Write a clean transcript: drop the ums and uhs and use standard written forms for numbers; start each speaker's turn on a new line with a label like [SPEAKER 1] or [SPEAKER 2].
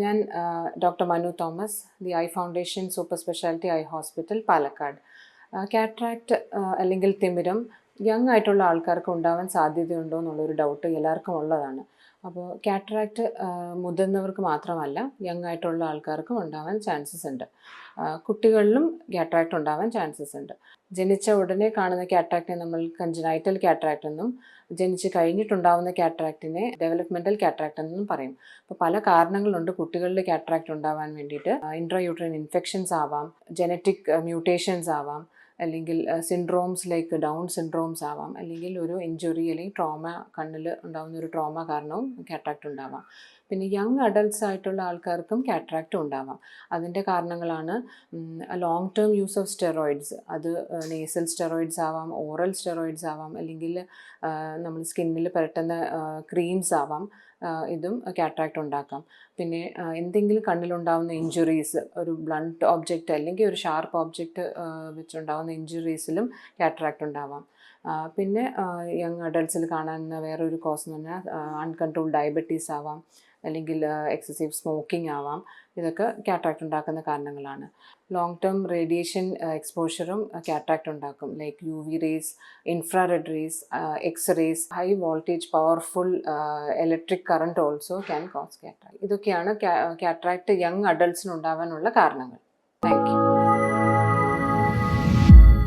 [SPEAKER 1] ഞാൻ doctor Manu Thomas, the eye foundation super speciality eye hospital, Palakkad. Cataract അല്ലെങ്കിൽ തിമിരം young ആയിട്ടുള്ള ആൾക്കാർക്ക് ഉണ്ടാവാൻ സാധ്യതയുണ്ടോ എന്നുള്ളൊരു ഡൗട്ട് എല്ലാവർക്കും ഉള്ളതാണ്. അപ്പോൾ കാറ്ററാക്റ്റ് മുതിർന്നവർക്ക് മാത്രമല്ല, യങ് ആയിട്ടുള്ള ആൾക്കാർക്കും ഉണ്ടാവാൻ ചാൻസസ് ഉണ്ട്. കുട്ടികളിലും കാറ്ററാക്റ്റ് ഉണ്ടാവാൻ ചാൻസസ് ഉണ്ട്. ജനിച്ച ഉടനെ കാണുന്ന കാറ്ററാക്റ്റിനെ നമ്മൾ കൺജനൈറ്റൽ കാറ്ററാക്റ്റ് എന്നും, ജനിച്ച് കഴിഞ്ഞിട്ടുണ്ടാവുന്ന കാറ്ററാക്റ്റിനെ ഡെവലപ്മെൻറ്റൽ കാറ്ററാക്റ്റ് എന്നും പറയും. അപ്പോൾ പല കാരണങ്ങളുണ്ട് കുട്ടികളിൽ കാറ്ററാക്റ്റ് ഉണ്ടാവാൻ വേണ്ടിയിട്ട്. ഇൻട്രായൂട്രൈൻ ഇൻഫെക്ഷൻസ് ആവാം, ജനറ്റിക് മ്യൂട്ടേഷൻസ് ആവാം, അല്ലെങ്കിൽ സിൻഡ്രോംസ് ലൈക്ക് ഡൗൺ സിൻഡ്രോംസ് ആവാം, അല്ലെങ്കിൽ ഒരു ഇഞ്ചുറി അല്ലെങ്കിൽ ട്രോമ, കണ്ണിൽ ഉണ്ടാകുന്ന ഒരു ട്രോമ കാരണവും കാറ്ററാക്റ്റ് ഉണ്ടാവാം. പിന്നെ യങ് അഡൾട്ട്സ് ആയിട്ടുള്ള ആൾക്കാർക്കും കാറ്ററാക്റ്റ് ഉണ്ടാവാം. അതിൻ്റെ കാരണങ്ങളാണ് long term use of steroids. അത് നേസൽ സ്റ്റെറോയിഡ്സ് ആവാം, ഓറൽ സ്റ്റെറോയിഡ്സ് ആവാം, അല്ലെങ്കിൽ നമ്മൾ സ്കിന്നിൽ പുരട്ടുന്ന ക്രീംസ് ആവാം. ഇതും കാറ്ററാക്റ്റ് ഉണ്ടാക്കാം. പിന്നെ എന്തെങ്കിലും കണ്ണിലുണ്ടാകുന്ന ഇഞ്ചുറീസ്, ഒരു ബ്ലണ്ട് ഓബ്ജക്റ്റ് അല്ലെങ്കിൽ ഒരു ഷാർപ്പ് ഓബ്ജക്റ്റ് വെച്ചുണ്ടാകുന്ന ഇഞ്ചുറീസിലും കാറ്ററാക്റ്റ് ഉണ്ടാവാം. പിന്നെ യങ് അഡൾട്ട്സിൽ കാണുന്ന വേറൊരു കോസ് എന്ന് പറഞ്ഞാൽ അൺകൺട്രോൾഡ് ഡയബറ്റീസ് ആവാം, അല്ലെങ്കിൽ എക്സസീവ് സ്മോക്കിംഗ് ആവാം. ഇതൊക്കെ കാറ്ററാക്റ്റ് ഉണ്ടാക്കുന്ന കാരണങ്ങളാണ്. ലോങ് ടേം റേഡിയേഷൻ എക്സ്പോഷറും കാറ്ററാക്റ്റ് ഉണ്ടാക്കും. Like UV rays, infrared rays, X rays, high voltage powerful electric current also can cause cataract. ഇതൊക്കെയാണ് കാറ്ററാക്റ്റ് യങ് അഡൾട്ട്സിനുണ്ടാവാനുള്ള കാരണങ്ങൾ.